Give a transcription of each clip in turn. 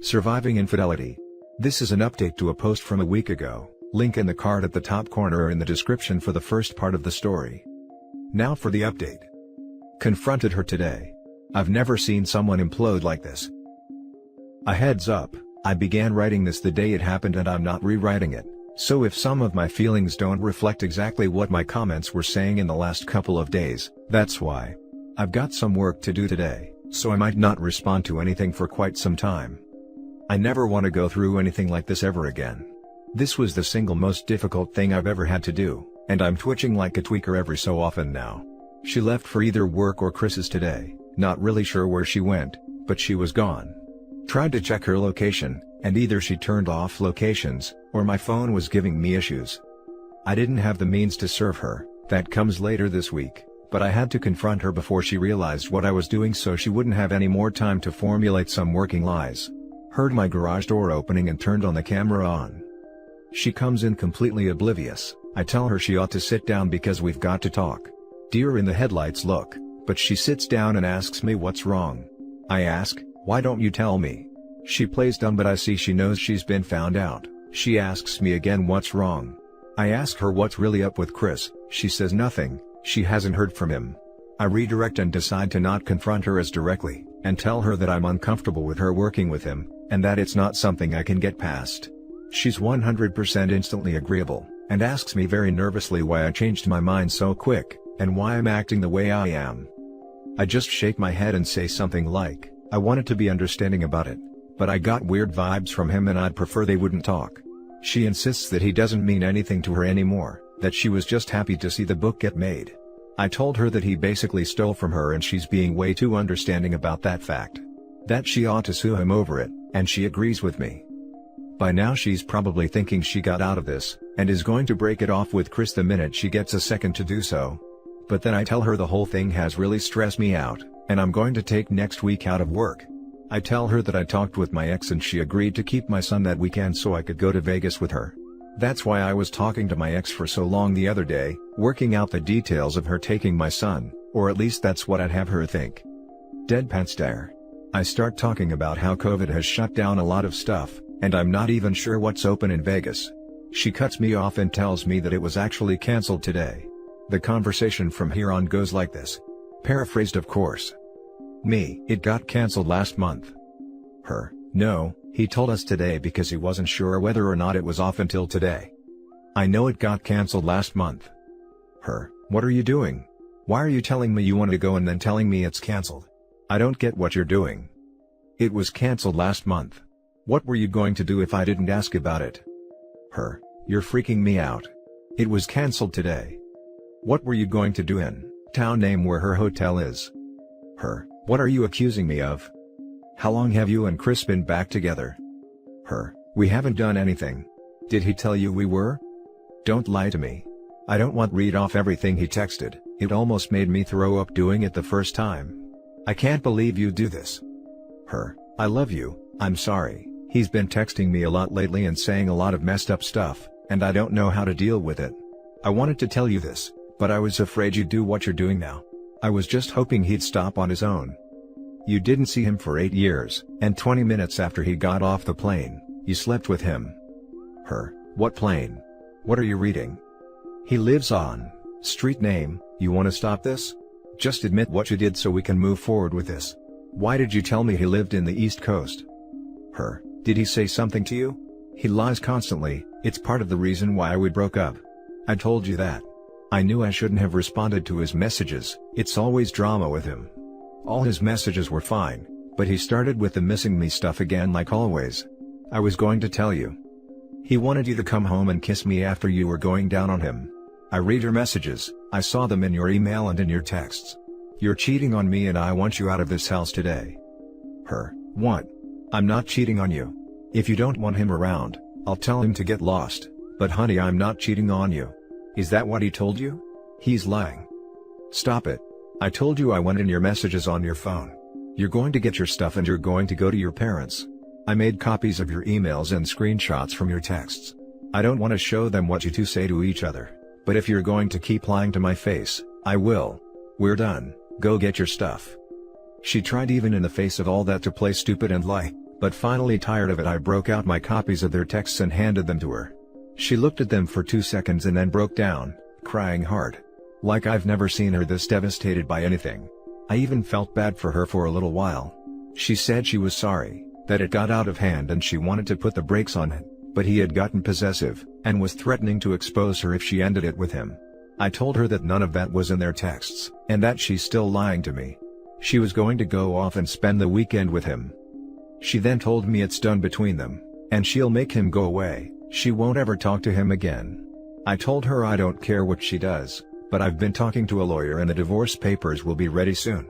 Surviving infidelity. This is an update to a post from a week ago, link in the card at the top corner or in the description for the first part of the story. Now for the update. Confronted her today. I've never seen someone implode like this. A heads up, I began writing this the day it happened and I'm not rewriting it, so if some of my feelings don't reflect exactly what my comments were saying in the last couple of days, that's why. I've got some work to do today, so I might not respond to anything for quite some time. I never want to go through anything like this ever again. This was the single most difficult thing I've ever had to do, and I'm twitching like a tweaker every so often now. She left for either work or Chris's today, not really sure where she went, but she was gone. Tried to check her location, and either she turned off locations, or my phone was giving me issues. I didn't have the means to serve her, that comes later this week, but I had to confront her before she realized what I was doing so she wouldn't have any more time to formulate some working lies. Heard my garage door opening and turned on the camera on. She comes in completely oblivious. I tell her she ought to sit down because we've got to talk. Deer in the headlights look, but she sits down and asks me what's wrong. I ask, why don't you tell me? She plays dumb but I see she knows she's been found out. She asks me again what's wrong. I ask her what's really up with Chris, she says nothing, she hasn't heard from him. I redirect and decide to not confront her as directly, and tell her that I'm uncomfortable with her working with him, and that it's not something I can get past. She's 100% instantly agreeable, and asks me very nervously why I changed my mind so quick, and why I'm acting the way I am. I just shake my head and say something like, I wanted to be understanding about it, but I got weird vibes from him and I'd prefer they wouldn't talk. She insists that he doesn't mean anything to her anymore, that she was just happy to see the book get made. I told her that he basically stole from her and she's being way too understanding about that fact. That she ought to sue him over it, and she agrees with me. By now she's probably thinking she got out of this, and is going to break it off with Chris the minute she gets a second to do so. But then I tell her the whole thing has really stressed me out, and I'm going to take next week out of work. I tell her that I talked with my ex and she agreed to keep my son that weekend so I could go to Vegas with her. That's why I was talking to my ex for so long the other day, working out the details of her taking my son, or at least that's what I'd have her think. Deadpan stare. I start talking about how COVID has shut down a lot of stuff, and I'm not even sure what's open in Vegas. She cuts me off and tells me that it was actually canceled today. The conversation from here on goes like this. Paraphrased of course. Me, it got canceled last month. Her, no, he told us today because he wasn't sure whether or not it was off until today. I know it got canceled last month. Her, what are you doing? Why are you telling me you want to go and then telling me it's canceled? I don't get what you're doing. It was canceled last month. What were you going to do if I didn't ask about it? Her, you're freaking me out. It was canceled today. What were you going to do in town name where her hotel is? Her, what are you accusing me of? How long have you and Chris been back together? Her, we haven't done anything. Did he tell you we were? Don't lie to me. I don't want to read off everything he texted, it almost made me throw up doing it the first time. I can't believe you do this. Her, I love you, I'm sorry, he's been texting me a lot lately and saying a lot of messed up stuff, and I don't know how to deal with it. I wanted to tell you this, but I was afraid you'd do what you're doing now. I was just hoping he'd stop on his own. You didn't see him for 8 years, and 20 minutes after he got off the plane, you slept with him. Her, what plane? What are you reading? He lives on street name, you want to stop this? Just admit what you did so we can move forward with this. Why did you tell me he lived in the East Coast? Her, did he say something to you? He lies constantly, it's part of the reason why we broke up. I told you that. I knew I shouldn't have responded to his messages, it's always drama with him. All his messages were fine, but he started with the missing me stuff again like always. I was going to tell you. He wanted you to come home and kiss me after you were going down on him. I read your messages, I saw them in your email and in your texts. You're cheating on me and I want you out of this house today. Her, what? I'm not cheating on you. If you don't want him around, I'll tell him to get lost, but honey I'm not cheating on you. Is that what he told you? He's lying. Stop it. I told you I went in your messages on your phone. You're going to get your stuff and you're going to go to your parents. I made copies of your emails and screenshots from your texts. I don't want to show them what you two say to each other. But if you're going to keep lying to my face, I will. We're done, go get your stuff. She tried even in the face of all that to play stupid and lie, But finally tired of it, I broke out my copies of their texts and handed them to her. She looked at them for 2 seconds and then broke down, crying hard. Like I've never seen her this devastated by anything. I even felt bad for her for a little while. She said she was sorry, that it got out of hand and she wanted to put the brakes on it, but he had gotten possessive, and was threatening to expose her if she ended it with him. I told her that none of that was in their texts, and that she's still lying to me. She was going to go off and spend the weekend with him. She then told me it's done between them, and she'll make him go away, she won't ever talk to him again. I told her I don't care what she does, but I've been talking to a lawyer and the divorce papers will be ready soon.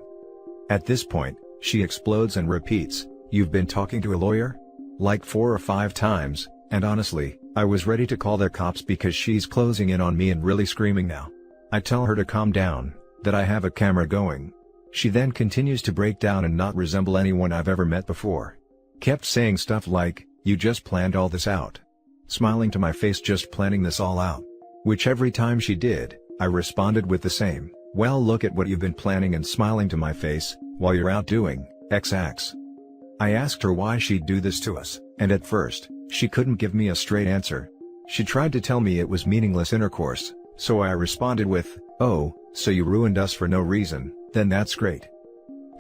At this point, she explodes and repeats, "You've been talking to a lawyer?" Like 4 or 5 times, and honestly, I was ready to call the cops because she's closing in on me and really screaming now. I tell her to calm down, that I have a camera going. She then continues to break down and not resemble anyone I've ever met before. Kept saying stuff like, "You just planned all this out." Smiling to my face, just planning this all out. Which every time she did, I responded with the same, "Well, look at what you've been planning," and smiling to my face, "while you're out doing XX." I asked her why she'd do this to us, and at first, she couldn't give me a straight answer. She tried to tell me it was meaningless intercourse, so I responded with, "Oh, so you ruined us for no reason, then that's great."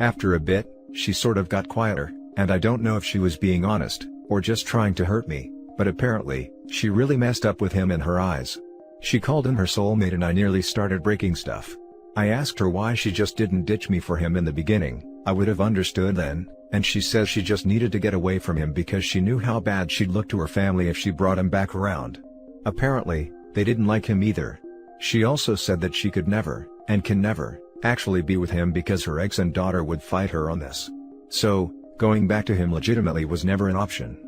After a bit, she sort of got quieter, and I don't know if she was being honest, or just trying to hurt me, but apparently, she really messed up with him in her eyes. She called him her soulmate and I nearly started breaking stuff. I asked her why she just didn't ditch me for him in the beginning. I would have understood then, and she says she just needed to get away from him because she knew how bad she'd look to her family if she brought him back around. Apparently, they didn't like him either. She also said that she could never, and can never, actually be with him because her ex and daughter would fight her on this. So, going back to him legitimately was never an option.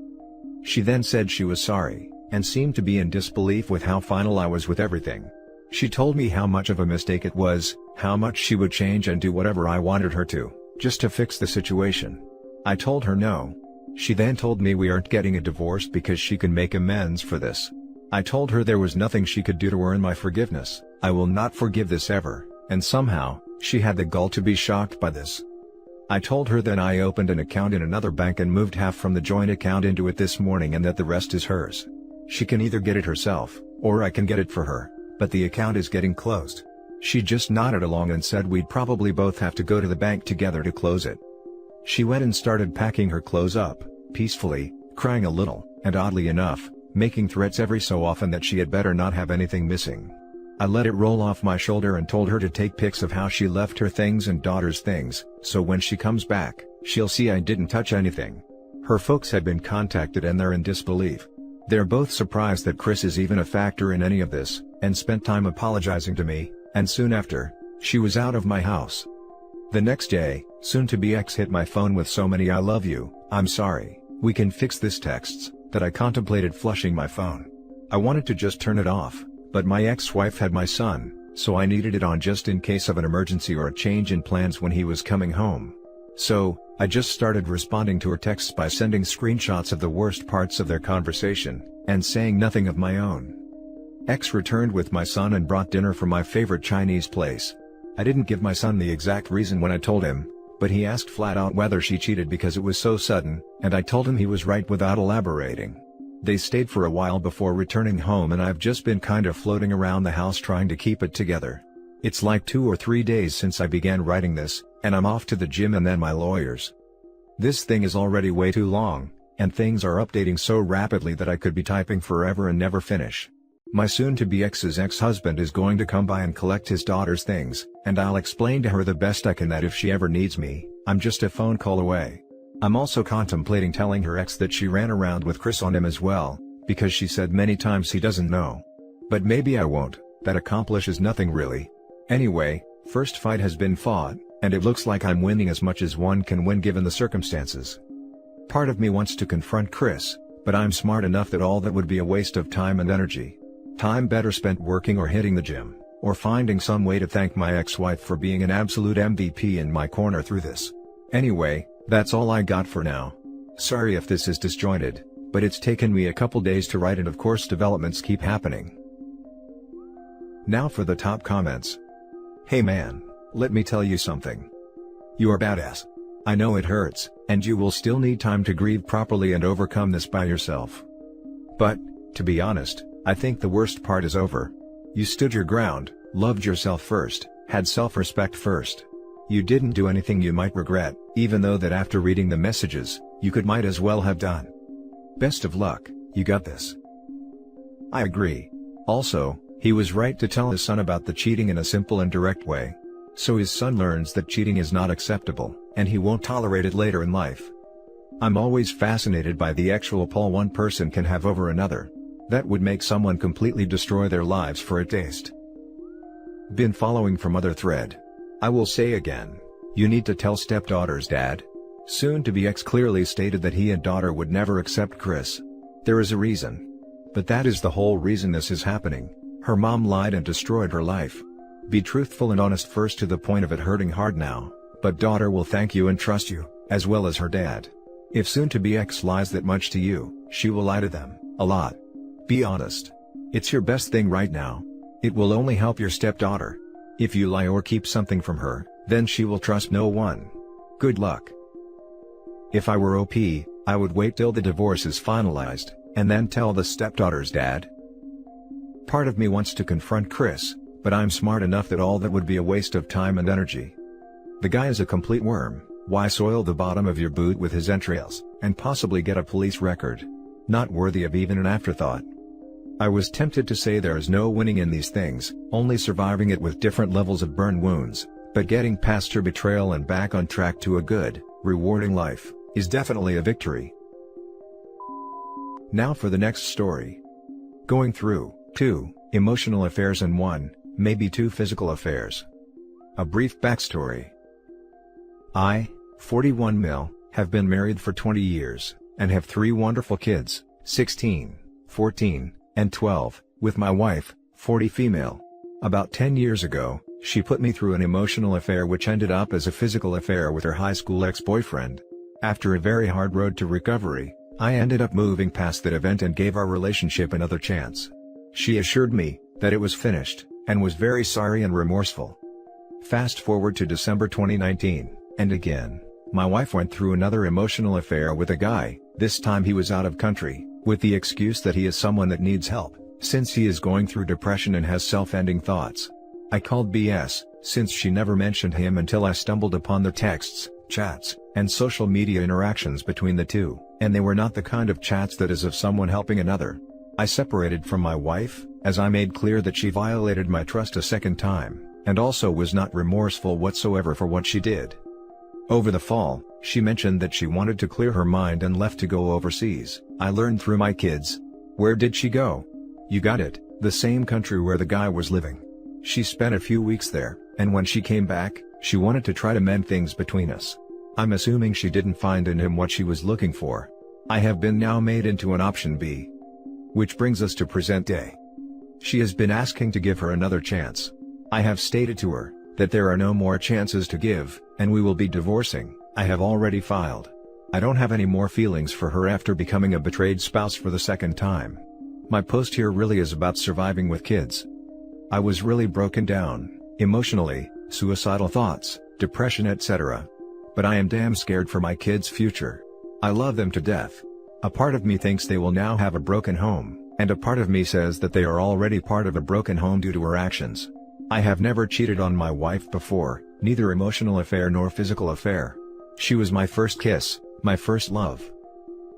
She then said she was sorry, and seemed to be in disbelief with how final I was with everything. She told me how much of a mistake it was, how much she would change and do whatever I wanted her to, just to fix the situation. I told her no. She then told me we aren't getting a divorce because she can make amends for this. I told her there was nothing she could do to earn my forgiveness. I will not forgive this ever, and somehow, she had the gall to be shocked by this. I told her then I opened an account in another bank and moved half from the joint account into it this morning and that the rest is hers. She can either get it herself, or I can get it for her, but the account is getting closed. She just nodded along and said we'd probably both have to go to the bank together to close it. She went and started packing her clothes up, peacefully, crying a little, and oddly enough, making threats every so often that she had better not have anything missing. I let it roll off my shoulder and told her to take pics of how she left her things and daughter's things, so when she comes back, she'll see I didn't touch anything. Her folks had been contacted and they're in disbelief. They're both surprised that Chris is even a factor in any of this, and spent time apologizing to me, and soon after, she was out of my house. The next day, soon-to-be ex hit my phone with so many "I love you, I'm sorry, we can fix this" texts, that I contemplated flushing my phone. I wanted to just turn it off, but my ex-wife had my son, so I needed it on just in case of an emergency or a change in plans when he was coming home. So, I just started responding to her texts by sending screenshots of the worst parts of their conversation, and saying nothing of my own. Ex returned with my son and brought dinner from my favorite Chinese place. I didn't give my son the exact reason when I told him, but he asked flat out whether she cheated because it was so sudden, and I told him he was right without elaborating. They stayed for a while before returning home and I've just been kind of floating around the house trying to keep it together. It's like 2 or 3 days since I began writing this, and I'm off to the gym and then my lawyers. This thing is already way too long, and things are updating so rapidly that I could be typing forever and never finish. My soon-to-be ex's ex-husband is going to come by and collect his daughter's things, and I'll explain to her the best I can that if she ever needs me, I'm just a phone call away. I'm also contemplating telling her ex that she ran around with Chris on him as well, because she said many times he doesn't know. But maybe I won't, that accomplishes nothing really. Anyway, first fight has been fought, and it looks like I'm winning as much as one can win given the circumstances. Part of me wants to confront Chris, but I'm smart enough that all that would be a waste of time and energy. Time better spent working or hitting the gym, or finding some way to thank my ex-wife for being an absolute MVP in my corner through this. Anyway, that's all I got for now. Sorry if this is disjointed, but it's taken me a couple days to write and of course developments keep happening. Now for the top comments. Hey man, let me tell you something. You're badass. I know it hurts, and you will still need time to grieve properly and overcome this by yourself. But, to be honest, I think the worst part is over. You stood your ground, loved yourself first, had self-respect first. You didn't do anything you might regret, even though that after reading the messages, you might as well have done. Best of luck, you got this. I agree. Also, he was right to tell his son about the cheating in a simple and direct way. So his son learns that cheating is not acceptable, and he won't tolerate it later in life. I'm always fascinated by the actual pull one person can have over another. That would make someone completely destroy their lives for a taste. Been following from other thread. I will say again, you need to tell stepdaughter's dad. Soon-to-be ex clearly stated that he and daughter would never accept Chris. There is a reason. But that is the whole reason this is happening. Her mom lied and destroyed her life. Be truthful and honest first to the point of it hurting hard now, but daughter will thank you and trust you, as well as her dad. If soon-to-be ex lies that much to you, she will lie to them, a lot. Be honest. It's your best thing right now. It will only help your stepdaughter. If you lie or keep something from her, then she will trust no one. Good luck. If I were OP, I would wait till the divorce is finalized, and then tell the stepdaughter's dad. Part of me wants to confront Chris, but I'm smart enough that all that would be a waste of time and energy. The guy is a complete worm. Why soil the bottom of your boot with his entrails, and possibly get a police record? Not worthy of even an afterthought. I was tempted to say there is no winning in these things, only surviving it with different levels of burn wounds, but getting past her betrayal and back on track to a good, rewarding life, is definitely a victory. Now for the next story. Going through 2 emotional affairs and 1, maybe 2 physical affairs. A brief backstory. I, 41 mil, have been married for 20 years, and have 3 wonderful kids, 16, 14, and 12, with my wife, 40 female. About 10 years ago, she put me through an emotional affair which ended up as a physical affair with her high school ex-boyfriend. After a very hard road to recovery, I ended up moving past that event and gave our relationship another chance. She assured me that it was finished, and was very sorry and remorseful. Fast forward to December 2019, and again, my wife went through another emotional affair with a guy. This time he was out of country, with the excuse that he is someone that needs help, since he is going through depression and has self-ending thoughts. I called BS, since she never mentioned him until I stumbled upon the texts, chats, and social media interactions between the two, and they were not the kind of chats that is of someone helping another. I separated from my wife, as I made clear that she violated my trust a second time, and also was not remorseful whatsoever for what she did. Over the fall, she mentioned that she wanted to clear her mind and left to go overseas. I learned through my kids. Where did she go? You got it, the same country where the guy was living. She spent a few weeks there, and when she came back, she wanted to try to mend things between us. I'm assuming she didn't find in him what she was looking for. I have been now made into an option B. Which brings us to present day. She has been asking to give her another chance. I have stated to her that there are no more chances to give, and we will be divorcing. I have already filed. I don't have any more feelings for her after becoming a betrayed spouse for the second time. My post here really is about surviving with kids. I was really broken down, emotionally, suicidal thoughts, depression, etc. But I am damn scared for my kids' future. I love them to death. A part of me thinks they will now have a broken home, and a part of me says that they are already part of a broken home due to her actions. I have never cheated on my wife before, neither emotional affair nor physical affair. She was my first kiss, my first love.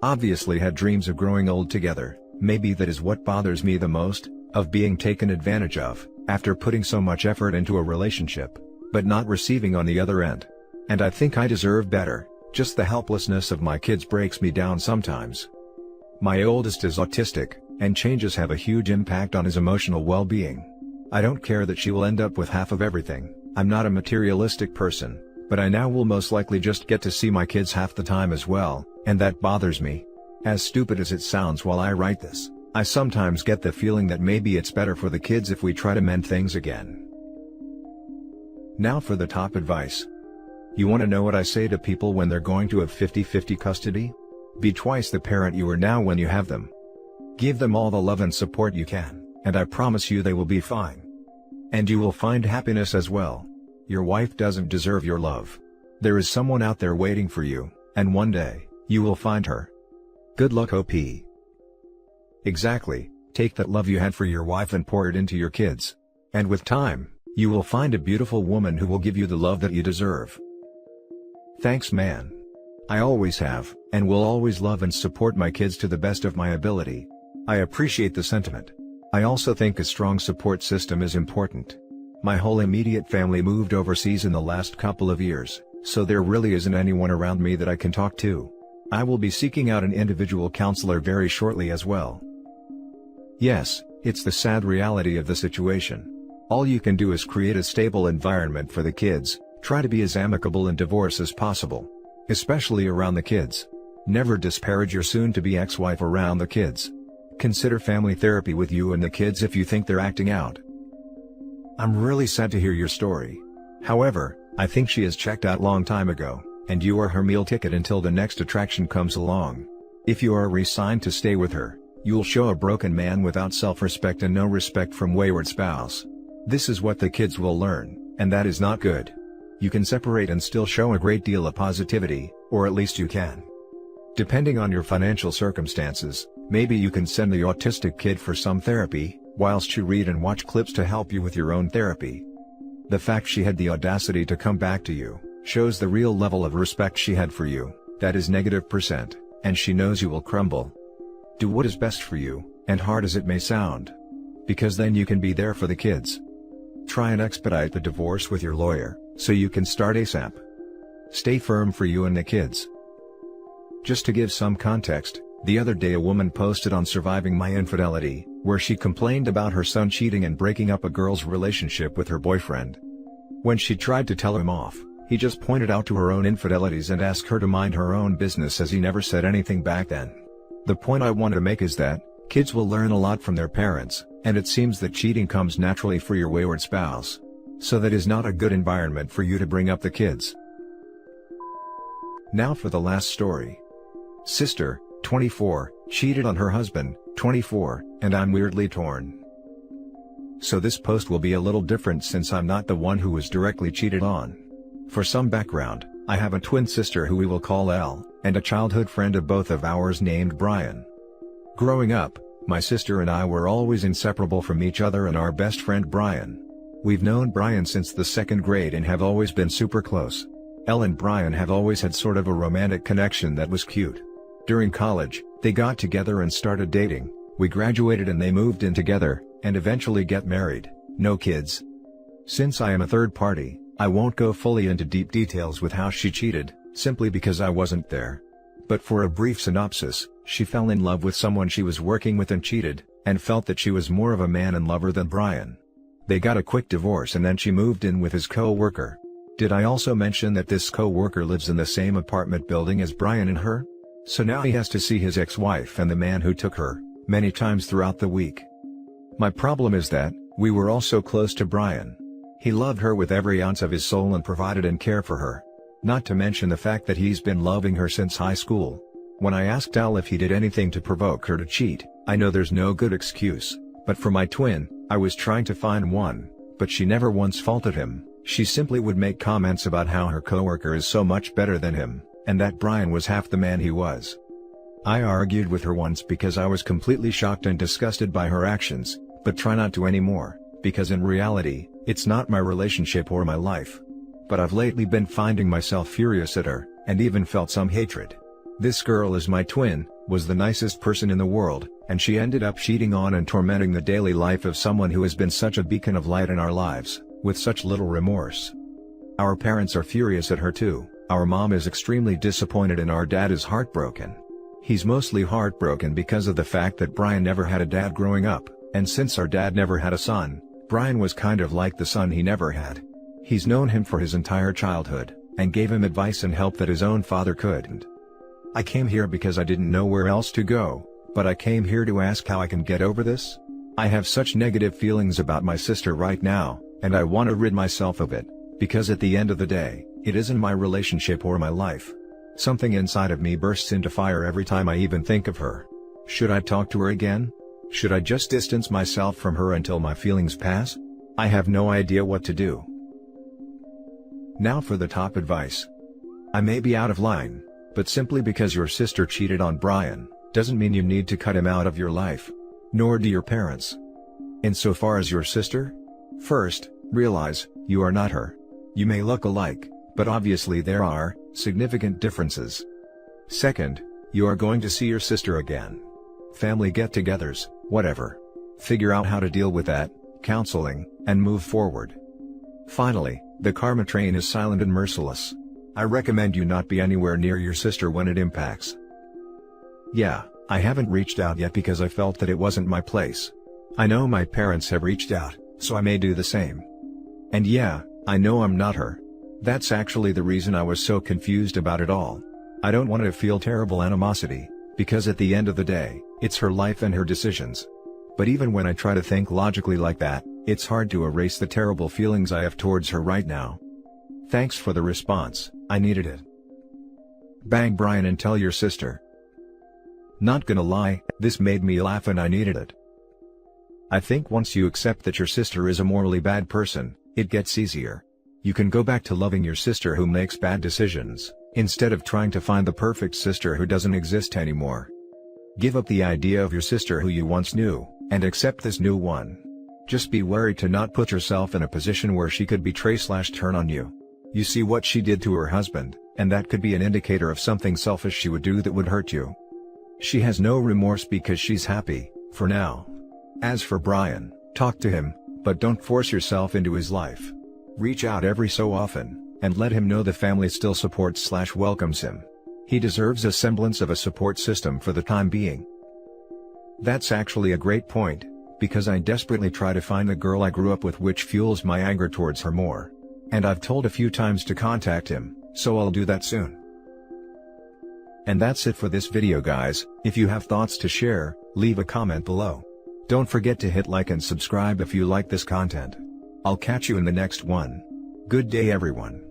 Obviously had dreams of growing old together. Maybe that is what bothers me the most, of being taken advantage of, after putting so much effort into a relationship, but not receiving on the other end. And I think I deserve better, just the helplessness of my kids breaks me down sometimes. My oldest is autistic, and changes have a huge impact on his emotional well-being. I don't care that she will end up with half of everything. I'm not a materialistic person, but I now will most likely just get to see my kids half the time as well, and that bothers me. As stupid as it sounds while I write this, I sometimes get the feeling that maybe it's better for the kids if we try to mend things again. Now for the top advice. You want to know what I say to people when they're going to have 50-50 custody? Be twice the parent you are now when you have them. Give them all the love and support you can, and I promise you they will be fine. And you will find happiness as well. Your wife doesn't deserve your love. There is someone out there waiting for you, and one day, you will find her. Good luck, OP. Exactly, take that love you had for your wife and pour it into your kids. And with time, you will find a beautiful woman who will give you the love that you deserve. Thanks, man. I always have, and will always love and support my kids to the best of my ability. I appreciate the sentiment. I also think a strong support system is important. My whole immediate family moved overseas in the last couple of years, so there really isn't anyone around me that I can talk to. I will be seeking out an individual counselor very shortly as well. Yes, it's the sad reality of the situation. All you can do is create a stable environment for the kids, try to be as amicable in divorce as possible. Especially around the kids. Never disparage your soon-to-be ex-wife around the kids. Consider family therapy with you and the kids if you think they're acting out. I'm really sad to hear your story. However, I think she has checked out long time ago, and you are her meal ticket until the next attraction comes along. If you are resigned to stay with her, you'll show a broken man without self-respect and no respect from wayward spouse. This is what the kids will learn, and that is not good. You can separate and still show a great deal of positivity, or at least you can. Depending on your financial circumstances, maybe you can send the autistic kid for some therapy, whilst you read and watch clips to help you with your own therapy. The fact she had the audacity to come back to you, shows the real level of respect she had for you, that is -%, and she knows you will crumble. Do what is best for you, and hard as it may sound. Because then you can be there for the kids. Try and expedite the divorce with your lawyer, so you can start ASAP. Stay firm for you and the kids. Just to give some context, the other day a woman posted on Surviving My Infidelity, where she complained about her son cheating and breaking up a girl's relationship with her boyfriend. When she tried to tell him off, he just pointed out to her own infidelities and asked her to mind her own business, as he never said anything back then. The point I want to make is that, kids will learn a lot from their parents, and it seems that cheating comes naturally for your wayward spouse. So that is not a good environment for you to bring up the kids. Now for the last story. Sister, 24, cheated on her husband, 24, and I'm weirdly torn. So this post will be a little different since I'm not the one who was directly cheated on. For some background, I have a twin sister who we will call Elle, and a childhood friend of both of ours named Brian. Growing up, my sister and I were always inseparable from each other and our best friend Brian. We've known Brian since the 2nd grade and have always been super close. Elle and Brian have always had sort of a romantic connection that was cute. During college, they got together and started dating, we graduated and they moved in together, and eventually get married, no kids. Since I am a third party, I won't go fully into deep details with how she cheated, simply because I wasn't there. But for a brief synopsis, she fell in love with someone she was working with and cheated, and felt that she was more of a man and lover than Brian. They got a quick divorce and then she moved in with his co-worker. Did I also mention that this co-worker lives in the same apartment building as Brian and her? So now he has to see his ex-wife and the man who took her, many times throughout the week. My problem is that, we were all so close to Brian. He loved her with every ounce of his soul and provided and cared for her. Not to mention the fact that he's been loving her since high school. When I asked Al if he did anything to provoke her to cheat, I know there's no good excuse, but for my twin, I was trying to find one, but she never once faulted him. She simply would make comments about how her coworker is so much better than him, and that Brian was half the man he was. I argued with her once because I was completely shocked and disgusted by her actions, but try not to anymore, because in reality, it's not my relationship or my life. But I've lately been finding myself furious at her, and even felt some hatred. This girl is my twin, was the nicest person in the world, and she ended up cheating on and tormenting the daily life of someone who has been such a beacon of light in our lives, with such little remorse. Our parents are furious at her too. Our mom is extremely disappointed and our dad is heartbroken. He's mostly heartbroken because of the fact that Brian never had a dad growing up, and since our dad never had a son, Brian was kind of like the son he never had. He's known him for his entire childhood, and gave him advice and help that his own father couldn't. I came here because I didn't know where else to go, but I came here to ask how I can get over this. I have such negative feelings about my sister right now, and I want to rid myself of it, because at the end of the day, it isn't my relationship or my life. Something inside of me bursts into fire every time I even think of her. Should I talk to her again? Should I just distance myself from her until my feelings pass? I have no idea what to do. Now for the top advice. I may be out of line, but simply because your sister cheated on Brian, doesn't mean you need to cut him out of your life. Nor do your parents. Insofar as your sister? First, realize, you are not her. You may look alike, but obviously there are significant differences. Second, you are going to see your sister again. Family get-togethers, whatever. Figure out how to deal with that, counseling, and move forward. Finally, the karma train is silent and merciless. I recommend you not be anywhere near your sister when it impacts. Yeah, I haven't reached out yet because I felt that it wasn't my place. I know my parents have reached out, so I may do the same. And yeah, I know I'm not her. That's actually the reason I was so confused about it all. I don't want to feel terrible animosity, because at the end of the day, it's her life and her decisions. But even when I try to think logically like that, it's hard to erase the terrible feelings I have towards her right now. Thanks for the response, I needed it. Bang Brian and tell your sister. Not gonna lie, this made me laugh and I needed it. I think once you accept that your sister is a morally bad person, it gets easier. You can go back to loving your sister who makes bad decisions, instead of trying to find the perfect sister who doesn't exist anymore. Give up the idea of your sister who you once knew, and accept this new one. Just be wary to not put yourself in a position where she could betray/turn on you. You see what she did to her husband, and that could be an indicator of something selfish she would do that would hurt you. She has no remorse because she's happy, for now. As for Brian, talk to him, but don't force yourself into his life. Reach out every so often, and let him know the family still supports/welcomes him. He deserves a semblance of a support system for the time being. That's actually a great point, because I desperately try to find the girl I grew up with, which fuels my anger towards her more. And I've told a few times to contact him, so I'll do that soon. And that's it for this video guys. If you have thoughts to share, leave a comment below. Don't forget to hit like and subscribe if you like this content. I'll catch you in the next one. Good day everyone.